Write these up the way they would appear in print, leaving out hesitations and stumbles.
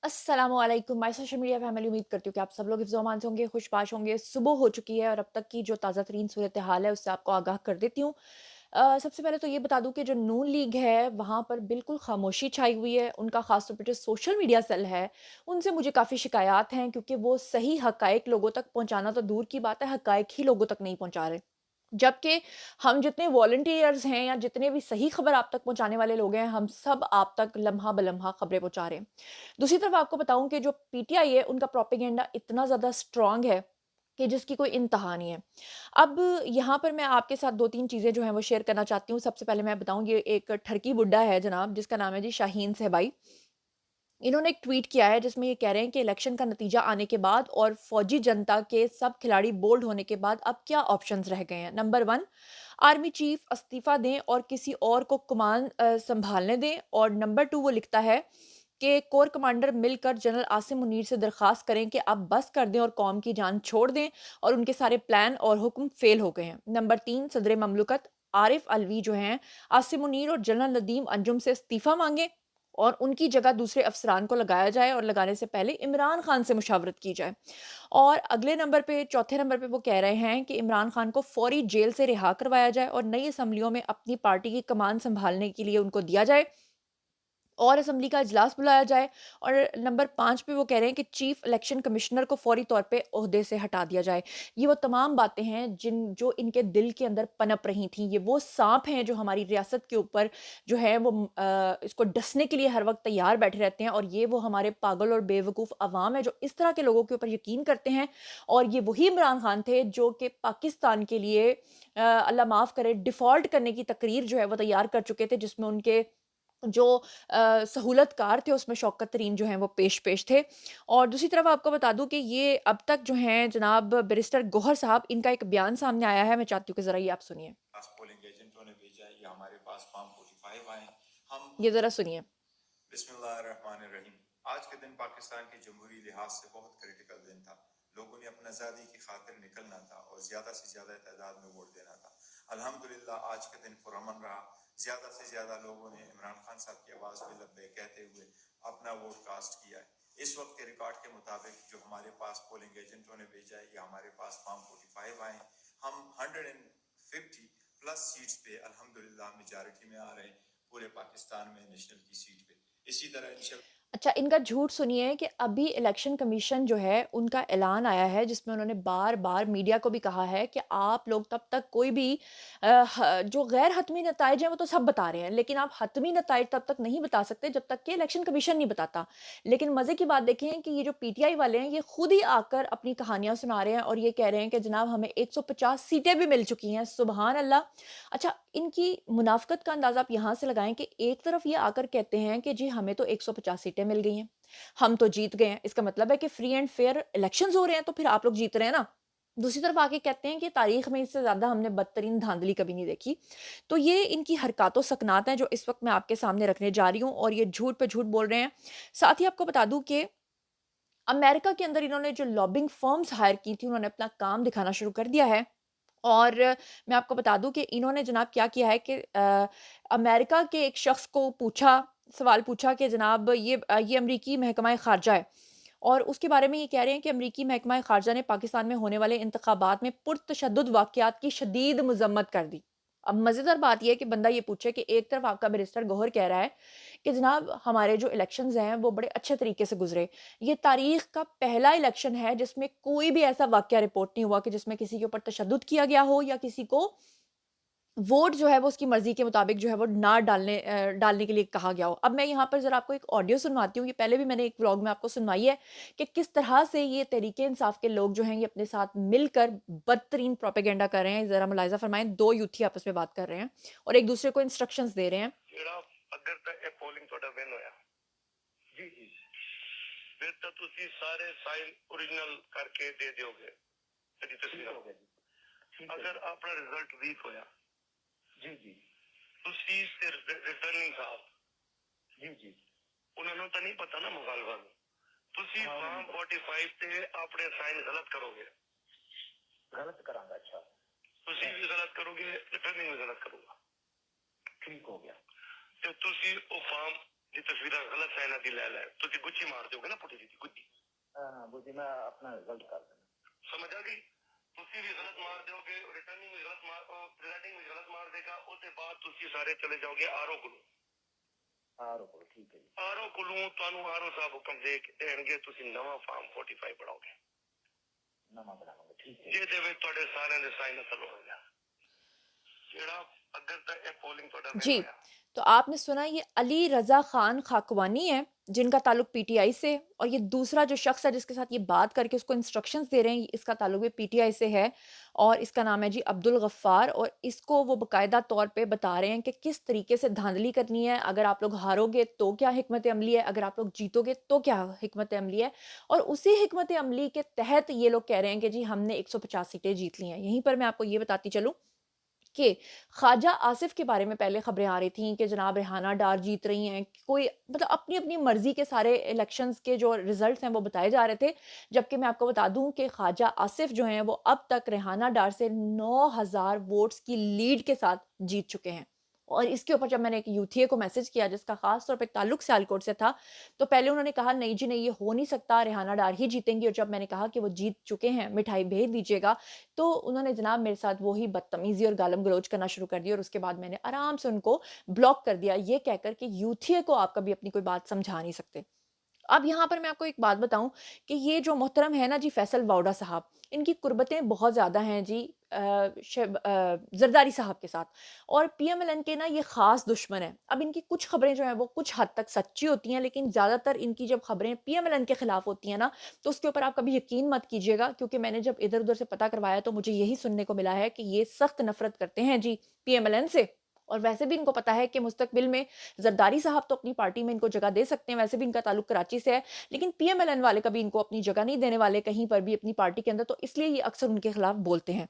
अस्सलामुअलैकुम my social media family. उम्मीद करती हूँ कि आप सब लोग हिफ्ज़-ओ-अमान से होंगे, खुशबाश होंगे। सुबह हो चुकी है और अब तक की जो ताज़ा तरीन सूरत हाल है उससे आपको आगाह कर देती हूँ। सबसे पहले तो ये बता दूँ कि जो नून लीग है वहाँ पर बिल्कुल खामोशी छाई हुई है। उनका ख़ास तौर पे जो सोशल मीडिया सेल है उनसे मुझे काफ़ी शिकायत हैं, क्योंकि वो सही हक़ाइक़ लोगों तक पहुँचाना तो दूर की बात है, हक़ाइक़ ही लोगों तक नहीं पहुँचा रहे। जबकि हम जितने वॉलंटियर्स हैं या जितने भी सही खबर आप तक पहुँचाने वाले लोग हैं, हम सब आप तक लम्हा-ब-लम्हा खबरें पहुँचा रहे हैं। दूसरी तरफ आपको बताऊँ कि जो पीटीआई है, उनका प्रोपेगेंडा इतना ज़्यादा स्ट्रॉन्ग है कि जिसकी कोई इंतहा नहीं है। अब यहाँ पर मैं आपके साथ 2-3 चीज़ें जो हैं वो शेयर करना चाहती हूँ। सबसे पहले मैं बताऊँ, ये एक ठरकी बुड्ढा है जनाब, जिसका नाम है जी शाहीन सहबाई। इन्होंने एक ट्वीट किया है जिसमें ये कह रहे हैं कि इलेक्शन का नतीजा आने के बाद और फौजी जनता के सब खिलाड़ी बोल्ड होने के बाद अब क्या ऑप्शंस रह गए हैं। नंबर 1, आर्मी चीफ इस्तीफा दें और किसी और को कमान संभालने दें। और नंबर 2 वो लिखता है कि कोर कमांडर मिलकर जनरल आसिम मुनीर से दरखास्त करें कि आप बस कर दें और कौम की जान छोड़ दें, और उनके सारे प्लान और हुक्म फेल हो गए हैं। नंबर 3, सदर ममलकत आरिफ अलवी जो हैं, आसिम मुनीर और जनरल नदीम अंजुम से इस्तीफा मांगे और उनकी जगह दूसरे अफसरान को लगाया जाए, और लगाने से पहले इमरान खान से मुशावरत की जाए। और अगले नंबर पे, चौथे नंबर पे वो कह रहे हैं कि इमरान खान को फौरी जेल से रिहा करवाया जाए और नई असम्बलियों में अपनी पार्टी की कमान संभालने के लिए उनको दिया जाए और असेंबली का इजलास बुलाया जाए। और नंबर 5 पे वो कह रहे हैं कि चीफ इलेक्शन कमिश्नर को फौरी तौर पे ओहदे से हटा दिया जाए। ये वो तमाम बातें हैं जो इनके दिल के अंदर पनप रही थीं। ये वो साँप हैं जो हमारी रियासत के ऊपर जो है वो इसको डसने के लिए हर वक़्त तैयार बैठे रहते हैं, और ये वो हमारे पागल और बेवकूफ़ अवाम है जो इस तरह के लोगों के ऊपर यकीन करते हैं। और ये वही इमरान खान थे जो कि पाकिस्तान के लिए अल्लाह माफ़ करे, डिफ़ॉल्ट करने की तकरीर जो है वो तैयार कर चुके थे, जिसमें उनके जो सहूलतकार थे उसमें शौकत तरीन जो हैं वो पेश-पेश थे। और दूसरी तरफ आपको बता दूँ कि ये अब तक जो हैं जनाब बैरिस्टर गौहर साहब, इनका एक बयान सामने आया है, मैं चाहती हूँ कि ज़रा ये आप सुनिए। पोलिंग एजेंटों ने भेजा है, या हमारे पास फॉर्म 45 आए। हम ये ज़रा सुनिए। बिस्मिल्लाहिर्रहमानिर्रहीम। आज के दिन पाकिस्तान के जमहूरी लिहाज से बहुत क्रिटिकल दिन था। लोगों ने अपना आज़ादी की खातिर निकलना था और ज्यादा से ज्यादा तादाद में वोट देना था। अल्हम्दुलिल्लाह आज के दिन पुरअमन रहा। ज्यादा से ज्यादा लोगों ने इमरान खान साहब की आवाज पे लब्बे कहते हुए अपना वोट कास्ट किया है। इस वक्त के रिकॉर्ड के मुताबिक जो हमारे पास पोलिंग एजेंटों ने भेजा है, या हमारे पास फॉर्म 45 आए, हम 150 प्लस सीट्स पे अल्हम्दुलिल्लाह मेजॉरिटी में आ रहे हैं पूरे पाकिस्तान में नेशनल की सीट पे। इसी तरह इंशाल्लाह अच्छा, इनका झूठ सुनिए कि अभी इलेक्शन कमीशन जो है उनका ऐलान आया है जिसमें उन्होंने बार-बार मीडिया को भी कहा है कि आप लोग तब तक कोई भी जो गैर हतमी नताइज हैं वो तो सब बता रहे हैं, लेकिन आप हतमी नताइज तब तक नहीं बता सकते जब तक कि इलेक्शन कमीशन नहीं बताता। लेकिन मज़े की बात देखें कि ये जो पीटीआई वाले हैं ये खुद ही आकर अपनी कहानियाँ सुना रहे हैं और ये कह रहे हैं कि जनाब हमें 150 सीटें भी मिल चुकी हैं, सुबहान अल्लाह। अच्छा, इनकी मुनाफ़िक़त का अंदाज़ा आप यहाँ से लगाएँ कि एक तरफ ये आकर कहते हैं कि जी हमें तो 150 सीटें मिल गई हैं, हम तो जीत गए हैं। इसका मतलब है कि फ्री एंड फेयर इलेक्शंस हो रहे हैं, तो फिर आप लोग जीत रहे हैं ना। दूसरी तरफ आके कहते हैं कि तारीख़ में इससे ज़्यादा हमने बदतरीन धांधली कभी नहीं देखी। तो ये इनकी हरकत व सकनात हैं जो इस वक़्त मैं आपके सामने रखने जा रही हूँ, और ये झूठ पे झूठ बोल रहे हैं। साथ ही आपको बता दूँ कि अमेरिका के अंदर इन्होंने जो लॉबिंग फर्म्स हायर की थी, उन्होंने अपना काम दिखाना शुरू कर दिया है। और मैं आपको बता दूँ कि इन्होंने जनाब क्या किया है कि अमेरिका के एक शख्स को सवाल पूछा कि जनाब ये अमरीकी महकमा ख़ारजा है, और उसके बारे में ये कह रहे हैं कि अमरीकी महकमा ख़ारजा ने पाकिस्तान में होने वाले इंतख़ाबात में पुरतशद्दुद वाक़यात की शदीद मज़म्मत कर दी। अब मज़ेदार बात ये है कि बंदा ये पूछे कि एक तरफ आपका बैरिस्टर गौहर कह रहा है कि जनाब हमारे जो इलेक्शंस हैं वो बड़े अच्छे तरीके से गुज़रे। ये तारीख़ का पहला इलेक्शन है जिसमें कोई भी ऐसा वाक़या रिपोर्ट नहीं हुआ कि जिसमें किसी के ऊपर तशद्दुद किया गया हो या किसी को वोट जो है वो उसकी मर्ज़ी के मुताबिक जो है वो ना डालने के लिए कहा गया हो। अब मैं यहाँ पर ज़रा आपको एक ऑडियो सुनवाती हूँ, ये पहले भी मैंने एक व्लॉग में आपको सुनवाई है कि किस तरह से ये तहरीक-ए-इंसाफ के लोग जो हैं ये अपने साथ मिलकर बदतरीन प्रोपेगेंडा कर रहे हैं। ज़रा मुलाहिज़ा फरमाएँ, 2 यूथी आपस में बात कर रहे हैं और एक-दूसरे को इंस्ट्रक्शंस दे रहे हैं। ਜਿਹੜਾ ਅਗਰ ਤਾਂ ਇਹ ਪੋਲਿੰਗ ਤੁਹਾਡਾ ਵਿਨ ਹੋਇਆ ਜੀ ਜੀ ਫਿਰ ਤਾਂ ਤੁਸੀਂ ਸਾਰੇ ਸਾਈਨ ओरिजिनल ਕਰਕੇ ਦੇ ਦਿਓਗੇ ਇਹਦੀ ਤਸਵੀਰ ਹੋ ਗਿਆ ਅਗਰ ਆਪਣਾ ਰਿਜ਼ਲਟ ਵੀਕ ਹੋਇਆ ਜੀ ਜੀ ਤੁਸੀਂ ਫਿਰ ਰਿਟਰਨਿੰਗ ਸਾਹਿਬ ਜੀ ਜੀ ਉਹਨਾਂ ਨੂੰ ਤਾਂ ਨਹੀਂ ਪਤਾ ਨਾ ਮੁਗਾਲਵਾ ਨੂੰ ਤੁਸੀਂ ਫਾਰਮ 45 ਤੇ ਆਪਣੇ ਸਾਈਨ ਗਲਤ ਕਰੋਗੇ ਗਲਤ ਕਰਾਂਗਾ ਅੱਛਾ ਤੁਸੀਂ ਵੀ ਗਲਤ ਕਰੋਗੇ ਰਿਟਰਨਿੰਗ ਵੀ ਗਲਤ ਕਰੂਗਾ ਠੀਕ ਹੋ ਗਿਆ ਤੇ ਤੁਸੀਂ ਉਹ ਫਾਰਮ ਦੀ ਤਸਵੀਰਾਂ ਗਲਤ ਸਾਈਨਾਂ ਦੀ ਲੈ ਲੈ ਤੁਸੀਂ ਗੁੱਚੀ ਮਾਰ ਦਿਓਗੇ ਨਾ ਪੁੱਠੀ ਦੀ ਗੁੱਚੀ हाँ बुद्धि मैं अपना रिजल्ट कर देना। ਸਮਝ ਆ ਗਈ ਤੁਸੀਂ ਵੀ ਗਲਤ ਮਾਰ ਦਿਓਗੇ ਰਿਟਰਨਿੰਗ ਵੀ ਗਲਤ ਮਾਰ ਪ੍ਰੈਜ਼ੈਂਟਿੰਗ ਵੀ ਗਲਤ ਮਾਰ ਦੇਗਾ ਉਹਦੇ ਬਾਅਦ ਤੁਸੀਂ ਸਾਰੇ ਚਲੇ ਜਾਓਗੇ ਆਰਓ ਕੋਲ हाँ रोको ठीक है जी। ਆਰਓ ਕੋਲੋਂ ਤੁਹਾਨੂੰ ਆਰਓ ਸਾਹਿਬ ਹੁਕਮ ਦੇ ਕੇ ਦੇਣਗੇ ਤੁਸੀਂ ਨਵਾਂ ਫਾਰਮ 45 ਬਣਾਓਗੇ नवा बनाऊंगा ठीक है। ਜਿਹਦੇ ਵਿੱਚ ਤੁਹਾਡੇ ਸਾਰਿਆਂ ਦੇ ਸਾਈਨ ਅਸਲ ਹੋ ਗਿਆ ਜਿਹੜਾ अगर तक पोलिंग जी, तो आपने सुना ये अली रज़ा ख़ान खाकवानी है जिनका ताल्लुक पीटीआई से, और ये दूसरा जो शख्स है जिसके साथ ये बात करके उसको इंस्ट्रक्शंस दे रहे हैं, इसका ताल्लुक भी पीटीआई से है और इसका नाम है जी अब्दुल गफ्फार, और इसको वो बाकायदा तौर पे बता रहे हैं कि किस तरीके से धांधली करनी है, अगर आप लोग हारोगे तो क्या हिकमत अमली है, अगर आप लोग जीतोगे तो क्या हिकमत अमली है। और उसी हिकमत अमली के तहत ये लोग कह रहे हैं कि जी हमने 150 सीटें जीत ली हैं। यहीं पर मैं आपको ये बताती चलूँ कि ख्वाजा आसिफ के बारे में पहले खबरें आ रही थी कि जनाब रेहाना डार जीत रही हैं, कोई मतलब अपनी अपनी मर्जी के सारे इलेक्शंस के जो रिजल्ट्स हैं वो बताए जा रहे थे, जबकि मैं आपको बता दूं कि ख्वाजा आसिफ जो हैं वो अब तक रेहाना डार से 9000 वोट्स की लीड के साथ जीत चुके हैं। और इसके ऊपर जब मैंने एक यूथिए को मैसेज किया जिसका खास तौर पे ताल्लुक सियालकोट से था, तो पहले उन्होंने कहा नहीं जी नहीं, ये हो नहीं सकता, रेहाना डार ही जीतेंगी। और जब मैंने कहा कि वो जीत चुके हैं, मिठाई भेज दीजिएगा, तो उन्होंने जनाब मेरे साथ वही बदतमीजी और गालम गलोच करना शुरू कर दिया, और उसके बाद मैंने आराम से उनको ब्लॉक कर दिया, ये कहकर कि यूथिए को आप कभी अपनी कोई बात समझा नहीं सकते। अब यहाँ पर मैं आपको एक बात बताऊं कि ये जो मोहतरम है ना जी फैसल वाउडा साहब, इनकी कुर्बतें बहुत ज़्यादा हैं जी जरदारी साहब के साथ, और पीएमएलएन के ना ये ख़ास दुश्मन है। अब इनकी कुछ खबरें जो हैं वो कुछ हद तक सच्ची होती हैं, लेकिन ज़्यादातर इनकी जब खबरें पीएमएलएन के ख़िलाफ़ होती हैं ना, तो उसके ऊपर आप कभी यकीन मत कीजिएगा, क्योंकि मैंने जब इधर-उधर से पता करवाया तो मुझे यही सुनने को मिला है कि ये सख्त नफ़रत करते हैं जी पीएमएलएन से। और वैसे भी इनको पता है कि मुस्तकबिल में ज़रदारी साहब तो अपनी पार्टी में इनको जगह दे सकते हैं, वैसे भी इनका ताल्लुक कराची से है, लेकिन पीएमएलएन वाले कभी इनको अपनी जगह नहीं देने वाले कहीं पर भी अपनी पार्टी के अंदर, तो इसलिए ये अक्सर उनके खिलाफ बोलते हैं।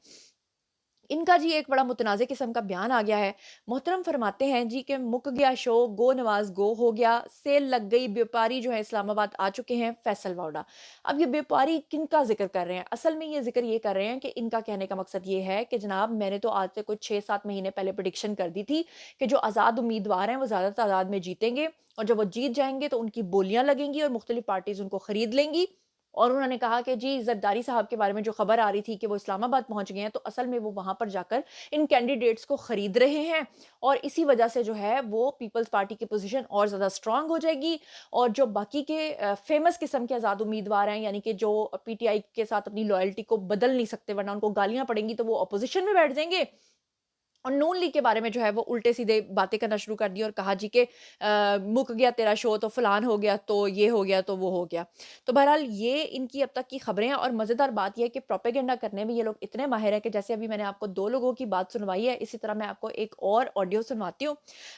इनका जी एक बड़ा मुतनाज़े किस्म का बयान आ गया है। मोहतरम फरमाते हैं जी कि मुक गया शो, गो नवाज़ गो हो गया, सेल लग गई, व्यापारी जो है इस्लामाबाद आ चुके हैं, फैसल वाउडा। अब ये व्यापारी किनका ज़िक्र कर रहे हैं? असल में ये ज़िक्र ये कर रहे हैं कि इनका कहने का मकसद ये है कि जनाब मैंने तो आज से कुछ 6-7 महीने पहले प्रेडिक्शन कर दी थी कि जो आज़ाद उम्मीदवार हैं वो ज़्यादा तादाद में जीतेंगे, और जब वो जीत जाएँगे तो उनकी बोलियाँ लगेंगी और मुख्तलिफ पार्टीज़ उनको खरीद लेंगी। और उन्होंने कहा कि जी ज़रदारी साहब के बारे में जो खबर आ रही थी कि वो इस्लामाबाद पहुँच गए हैं, तो असल में वो वहाँ पर जाकर इन कैंडिडेट्स को खरीद रहे हैं, और इसी वजह से जो है वो पीपल्स पार्टी की पोजीशन और ज़्यादा स्ट्रांग हो जाएगी, और जो बाकी के फेमस किस्म के आज़ाद उम्मीदवार हैं, यानी कि जो पीटीआई के साथ अपनी लॉयल्टी को बदल नहीं सकते वरना उनको गालियाँ पड़ेंगी, तो वो अपोजिशन में बैठ जाएंगे। और नून लीग के बारे में जो है वो उल्टे-सीधे बातें करना शुरू कर दी और कहा जी कि मुक गया तेरा शो, तो फलान हो गया, तो ये हो गया, तो वो हो गया। तो बहरहाल ये इनकी अब तक की खबरें हैं, और मज़ेदार बात ये है कि प्रोपेगेंडा करने में ये लोग इतने माहिर हैं कि जैसे अभी मैंने आपको 2 लोगों की बात सुनवाई है, इसी तरह मैं आपको एक और ऑडियो सुनवाती हूँ,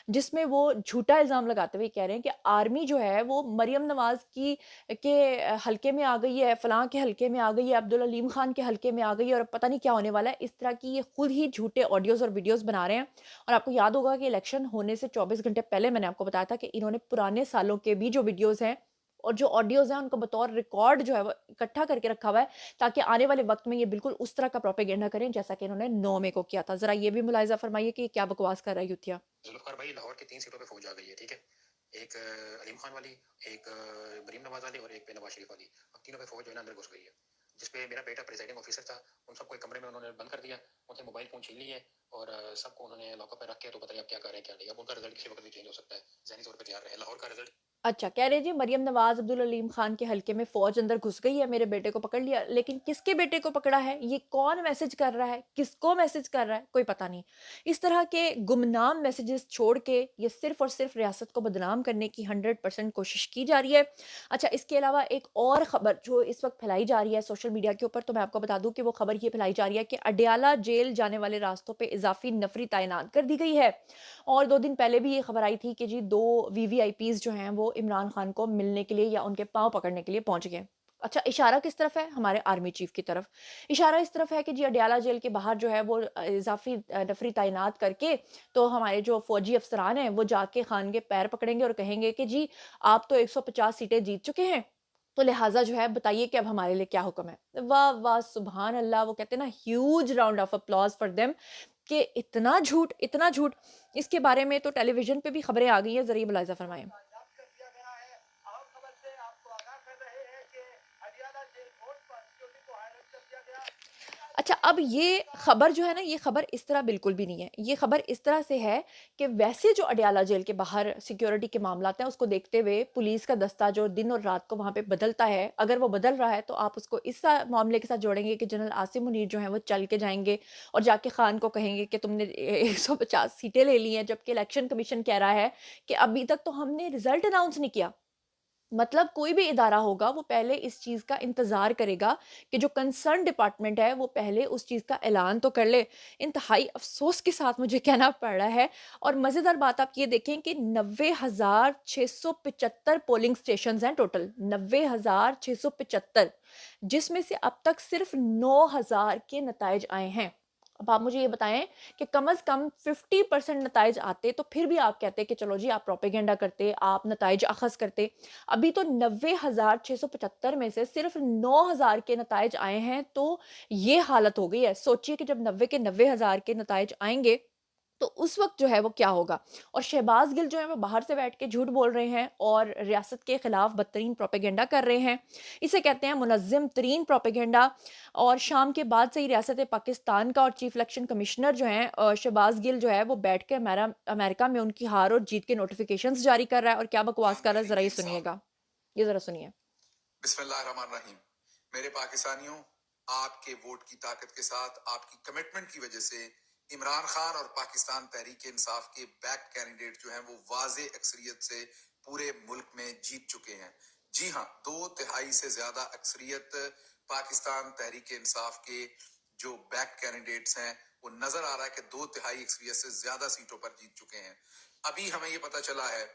जिसमें वो झूठा इल्ज़ाम लगाते हुए कह रहे हैं कि आर्मी जो है वो मरियम नवाज़ के हलके में आ गई है, फलाँ के हलके में आ गई है, अब्दुल अलीम खान के हलके में आ गई है, और पता नहीं क्या होने वाला है। इस तरह की ये खुद ही झूठे ऑडियोज़ और वीडियोज़ बना रहे हैं। और आपको याद होगा कि इलेक्शन होने से 24 घंटे पहले मैंने आपको बताया था कि इन्होंने पुराने सालों के भी जो वीडियोज़ हैं और जो ऑडियोज़ हैं उनको बतौर रिकॉर्ड जो है वो इकट्ठा करके रखा हुआ है, ताकि आने वाले वक़्त में ये बिल्कुल उस तरह का प्रोपेगेंडा करें जैसा कि इन्होंने 9 मई को किया था। ज़रा ये भी मुलाहिज़ा फ़रमाइए कि ये क्या बकवास कर रहा है यूथिया। जुल्फ़िकार भाई, लाहौर की 3 सीटों पे फौज आ गई है, ठीक है? एक अलीम खान वाली, एक मरीम नवाज़ वाली और एक पे नवाज़ शरीफ वाली। अब तीनों पे फौज जो है ना अंदर घुस गई है। जिस पे मेरा बेटा प्रिजाइडिंग ऑफिसर था, उन सबको एक कमरे में उन्होंने बंद कर दिया, उनसे मोबाइल फ़ोन छीन लिए और सबको उन्होंने लॉकअप में रख के, तो बताइए अब क्या कर रहे हैं क्या नहीं। अब उनका रिज़ल्ट किसी वक़्त भी चेंज हो सकता है। ज़हनी तौर पे तैयार रहें। लाहौर का रिज़ल्ट अच्छा, कह रहे जी मरियम नवाज़, अब्दुल अलीम खान के हलके में फ़ौज अंदर घुस गई है, मेरे बेटे को पकड़ लिया। लेकिन किसके बेटे को पकड़ा है? ये कौन मैसेज कर रहा है? किसको मैसेज कर रहा है? कोई पता नहीं। इस तरह के गुमनाम मैसेजेस छोड़ के ये सिर्फ़ और सिर्फ़ रियासत को बदनाम करने की 100% कोशिश की जा रही है। अच्छा, इसके अलावा एक और ख़बर जो इस वक़्त फैलाई जा रही है सोशल मीडिया के ऊपर, तो मैं आपको बता दूँ कि वो ख़बर ये फैलाई जा रही है कि अडयाला जेल जाने वाले रास्तों पे इज़ाफ़ी नफ़री तैनात कर दी गई है। और 2 दिन पहले भी ये खबर आई थी कि जी 2 वीवीआईपीज़ जो हैं वो इमरान खान को मिलने के लिए या उनके पाँव पकड़ने के लिए पहुँच गए। अच्छा, इशारा किस तरफ है? हमारे आर्मी चीफ की तरफ। इशारा इस तरफ है कि जी अडयाला जेल के बाहर जो है वो इज़ाफ़ी नफ़री तैनात करके, तो हमारे जो फ़ौजी अफ़सरान हैं वो जाके खान के पैर पकड़ेंगे और कहेंगे कि जी आप तो 150 सीटें जीत चुके हैं, तो लिहाज़ा जो है बताइए कि अब हमारे लिए क्या हुक्म है। वाह, वाह! सुभान अल्लाह! वो कहते हैं ना, huge round of applause for them कि इतना झूठ, इतना झूठ। इसके बारे में तो टेलीविज़न पे भी खबरें आ गई हैं, ज़रा ये मुलाहिज़ा फ़रमाएँ। अच्छा, अब ये खबर जो है ना, ये खबर इस तरह बिल्कुल भी नहीं है। ये खबर इस तरह से है कि वैसे जो अडयाला जेल के बाहर सिक्योरिटी के मामलात हैं, उसको देखते हुए पुलिस का दस्ता जो दिन और रात को वहाँ पे बदलता है, अगर वो बदल रहा है तो आप उसको इस मामले के साथ जोड़ेंगे कि जनरल आसिम मुनीर जो हैं वो चल के जाएँगे और जाके खान को कहेंगे कि तुमने 150 सीटें ले ली हैं, जबकि इलेक्शन कमीशन कह रहा है कि अभी तक तो हमने रिज़ल्ट अनाउंस नहीं किया। मतलब कोई भी इदारा होगा वो पहले इस चीज़ का इंतज़ार करेगा कि जो कंसर्न डिपार्टमेंट है वो पहले उस चीज़ का ऐलान तो कर ले। इंतहाई अफ़सोस के साथ मुझे कहना पड़ रहा है। और मज़ेदार बात आप ये देखें कि 90,675 पोलिंग स्टेशंस हैं टोटल, 90,675, जिसमें से अब तक सिर्फ़ 9,000 के नताइज आए हैं। अब आप मुझे ये बताएँ कि कम से कम 50% नताइज आते तो फिर भी आप कहते कि चलो जी आप प्रोपेगेंडा करते, आप नताइज अख़ज़ करते। अभी तो 90,675 में से सिर्फ़ 9,000 के नताइज आए हैं, तो ये हालत हो गई है। सोचिए कि जब 90 के 90,000 के नताइज आएँगे, तो उस वक़्त जो है वो क्या होगा? और शहबाज़ गिल जो है वो बाहर से बैठ के झूठ बोल रहे हैं और रियासत के खिलाफ बदतरीन प्रोपेगेंडा कर रहे हैं। इसे कहते हैं मुनज़्ज़म तरीन प्रोपेगेंडा। और शाम के बाद से ही रियासत पाकिस्तान का और चीफ इलेक्शन कमिश्नर जो हैं शहबाज़ गिल जो है वो बैठ के अमेरिका में उनकी हार और जीत के नोटिफ़िकेशंस जारी कर रहा है और क्या बकवास कर रहा है, ज़रा ये सुनिएगा। ये ज़रा सुनिए। बिस्मिल्लाहिर्रहमानिर्रहीम। मेरे पाकिस्तानियों, आपके वोट की ताकत के साथ आपकी कमिटमेंट की वजह से इमरान खान और पाकिस्तान तहरीक इंसाफ के बैक कैंडिडेट जो हैं वो वाज़े अक्सरियत से पूरे मुल्क में जीत चुके हैं। जी हाँ, 2/3 से ज्यादा अक्सरियत पाकिस्तान तहरीक इंसाफ के जो बैक कैंडिडेट्स हैं वो नजर आ रहा है कि 2/3 अक्सरियत से ज्यादा सीटों पर जीत चुके हैं। अभी हमें ये पता चला है,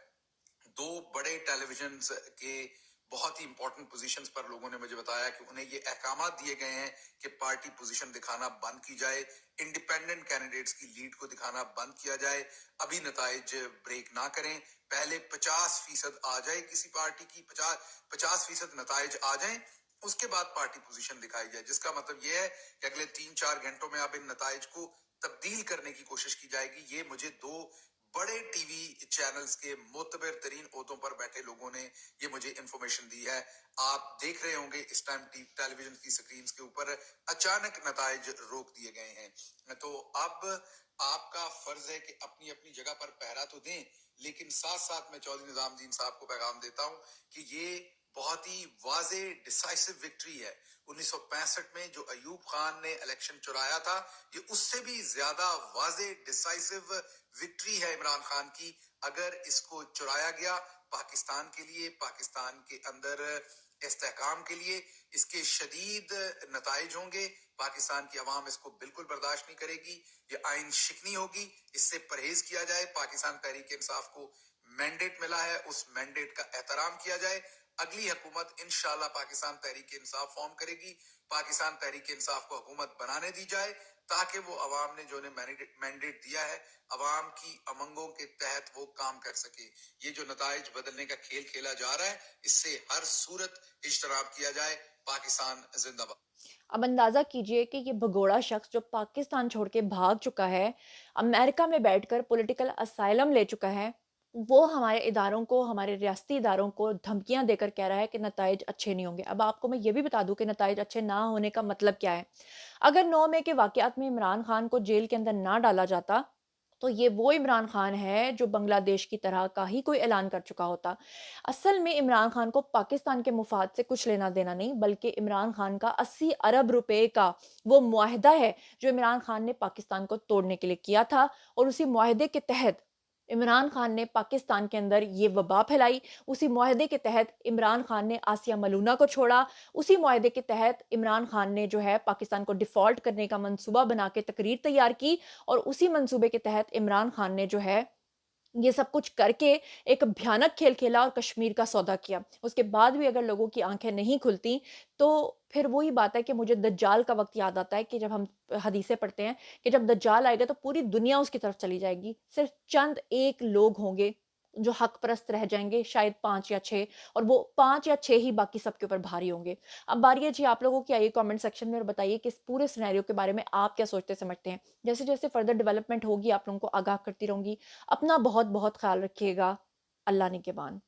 दो बड़े टेलीविजन के बहुत ही इंपॉर्टेंट पोजीशंस पर लोगों ने मुझे बताया कि उन्हें ये अहकामात दिए गए हैं कि पार्टी पोजीशन दिखाना बंद की जाए, इंडिपेंडेंट कैंडिडेट्स की लीड को दिखाना बंद किया जाए, अभी नताइज ब्रेक ना करें, पहले 50% आ जाए किसी पार्टी की, 50% नताइज आ जाए, उसके बाद पार्टी पोजीशन दिखाई जाए। जिसका मतलब यह है कि अगले 3-4 घंटों में अब इन नताइज को तब्दील करने की कोशिश की जाएगी। ये मुझे दो बड़े टीवी चैनल्स के मोतबर तरीन ओहदों पर बैठे लोगों ने ये मुझे इंफॉर्मेशन दी है। आप देख रहे होंगे इस टाइम टेलीविजन की स्क्रीन के ऊपर अचानक नताइज रोक दिए गए हैं। तो अब आपका फर्ज है कि अपनी अपनी जगह पर पहरा तो दें, लेकिन साथ साथ मैं चौधरी निजामुद्दीन साहब को पैगाम देता हूं कि ये बहुत ही वाजे डिसाइसिव विक्ट्री है। 1965 में जो अयूब खान ने इलेक्शन चुराया था, ये उससे भी ज्यादा वाजे डिसाइसिव विक्ट्री है इमरान खान की। अगर इसको चुराया गया पाकिस्तान के लिए, पाकिस्तान के अंदर इस्तेहकाम के लिए इसके शदीद नताइज होंगे। पाकिस्तान की आवाम इसको बिल्कुल बर्दाश्त नहीं करेगी, ये आइन शिकनी होगी। इससे परहेज किया जाए। पाकिस्तान तहरीक इंसाफ को मैंडेट मिला है, उस मैंडेट का एहतराम किया जाए। अगली हुकूमत इंशाल्लाह पाकिस्तान तहरीक इंसाफ फॉर्म करेगी, पाकिस्तान तहरीक इंसाफ को हुकूमत बनाने दी जाए, ताकि वो अवाम ने जो ने मैंडेट दिया है, अवाम की अमंगों के तहत वो काम कर सके। ये जो नताइज बदलने का खेल खेला जा रहा है, इससे हर सूरत इज्तनाब किया जाए। पाकिस्तान जिंदाबाद। अब अंदाज़ा कीजिए कि ये भगोड़ा शख्स जो पाकिस्तान छोड़ के भाग चुका है, अमेरिका में बैठकर पॉलिटिकल असाइलम ले चुका है, वो हमारे इदारों को, हमारे रियासती इदारों को धमकियाँ देकर कह रहा है कि नताइज अच्छे नहीं होंगे। अब आपको मैं ये भी बता दूँ कि नताइज अच्छे ना होने का मतलब क्या है। अगर 9 मई के वाक़यात में इमरान खान को जेल के अंदर ना डाला जाता, तो ये वो इमरान खान है जो बांग्लादेश की तरह का ही कोई ऐलान कर चुका होता। असल में इमरान खान को पाकिस्तान के मुफाद से कुछ लेना-देना नहीं, बल्कि इमरान खान का 80 अरब रुपए का वो मुआहदा है, जो इमरान खान ने पाकिस्तान को तोड़ने के लिए किया था। और उसी मुआहदे के तहत इमरान खान ने पाकिस्तान के अंदर ये वबा फैलाई। उसी मुआहदे के तहत इमरान खान ने आसिया मलूना को छोड़ा। उसी मुआहदे के तहत इमरान खान ने जो है पाकिस्तान को डिफ़ॉल्ट करने का मंसूबा बना के तकरीर तैयार की। और उसी मंसूबे के तहत इमरान खान ने जो है ये सब कुछ करके एक भयानक खेल खेला और कश्मीर का सौदा किया। उसके बाद भी अगर लोगों की आँखें नहीं खुलती, तो फिर वही बात है कि मुझे दज्जाल का वक़्त याद आता है कि जब हम हदीसें पढ़ते हैं कि जब दज्जाल आएगा तो पूरी दुनिया उसकी तरफ चली जाएगी। सिर्फ़ चंद 1 लोग होंगे जो हक़ परस्त रह जाएँगे, शायद 5 या 6, और वो 5 या 6 ही बाकी सबके ऊपर भारी होंगे। अब बारी है जी आप लोगों की, आइए कमेंट सेक्शन में और बताइए कि इस पूरे सिनेरियो के बारे में आप क्या सोचते समझते हैं। जैसे-जैसे फ़र्दर डेवलपमेंट होगी आप लोगों को आगाह करती रहूँगी। अपना बहुत-बहुत ख़्याल रखिएगा। अल्लाह निगहबान।